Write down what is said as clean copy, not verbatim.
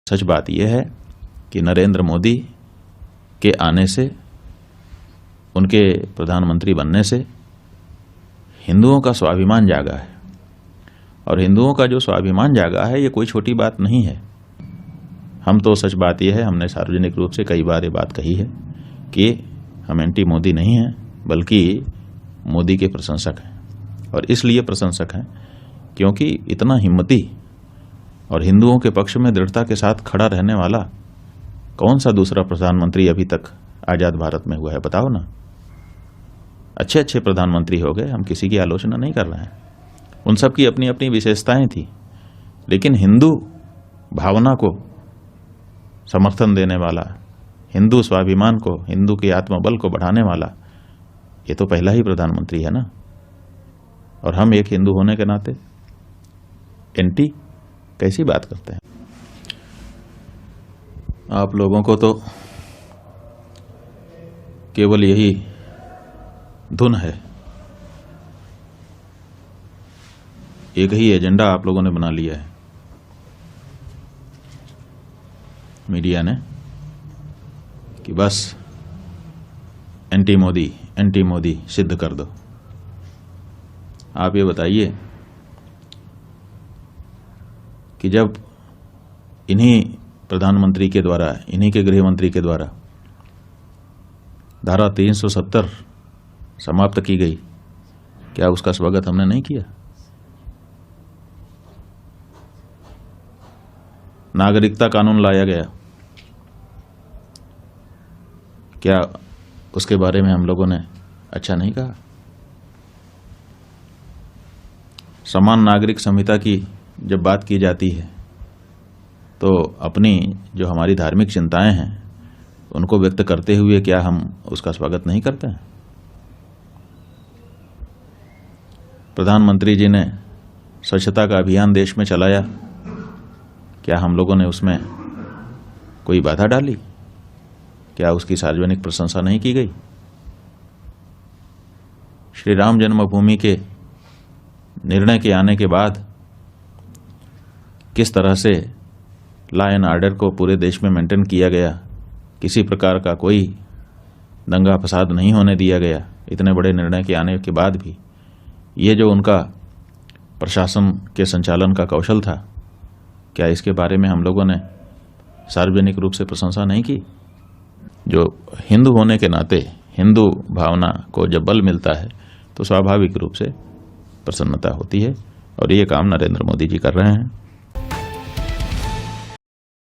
सच बात यह है कि नरेंद्र मोदी के आने से, उनके प्रधानमंत्री बनने से हिंदुओं का स्वाभिमान जागा है। और हिंदुओं का जो स्वाभिमान जागा है ये कोई छोटी बात नहीं है। हम तो सच बात यह है, हमने सार्वजनिक रूप से कई बार ये बात कही है कि हम एंटी मोदी नहीं हैं, बल्कि मोदी के प्रशंसक हैं। और इसलिए प्रशंसक हैं क्योंकि इतना हिम्मती और हिंदुओं के पक्ष में दृढ़ता के साथ खड़ा रहने वाला कौन सा दूसरा प्रधानमंत्री अभी तक आजाद भारत में हुआ है, बताओ ना। अच्छे अच्छे प्रधानमंत्री हो गए, हम किसी की आलोचना नहीं कर रहे हैं, उन सब की अपनी अपनी विशेषताएं थी, लेकिन हिंदू भावना को समर्थन देने वाला, हिंदू स्वाभिमान को, हिंदू के आत्मबल को बढ़ाने वाला ये तो पहला ही प्रधानमंत्री है ना। और हम एक हिंदू होने के नाते एंटी कैसी बात करते हैं। आप लोगों को तो केवल यही धुन है, एक ही एजेंडा आप लोगों ने बना लिया है मीडिया ने कि बस एंटी मोदी सिद्ध कर दो। आप ये बताइए कि जब इन्हीं प्रधानमंत्री के द्वारा, इन्हीं के गृह मंत्री के द्वारा धारा 370 समाप्त की गई, क्या उसका स्वागत हमने नहीं किया? नागरिकता कानून लाया गया, क्या उसके बारे में हम लोगों ने अच्छा नहीं कहा? समान नागरिक संहिता की जब बात की जाती है तो अपनी जो हमारी धार्मिक चिंताएं हैं उनको व्यक्त करते हुए क्या हम उसका स्वागत नहीं करते हैं? प्रधानमंत्री जी ने स्वच्छता का अभियान देश में चलाया, क्या हम लोगों ने उसमें कोई बाधा डाली? क्या उसकी सार्वजनिक प्रशंसा नहीं की गई? श्री राम जन्मभूमि के निर्णय के आने के बाद किस तरह से लॉ एंड ऑर्डर को पूरे देश में मेंटेन किया गया, किसी प्रकार का कोई दंगा फसाद नहीं होने दिया गया, इतने बड़े निर्णय के आने के बाद भी ये जो उनका प्रशासन के संचालन का कौशल था, क्या इसके बारे में हम लोगों ने सार्वजनिक रूप से प्रशंसा नहीं की? जो हिंदू होने के नाते हिंदू भावना को जब बल मिलता है तो स्वाभाविक रूप से प्रसन्नता होती है, और ये काम नरेंद्र मोदी जी कर रहे हैं।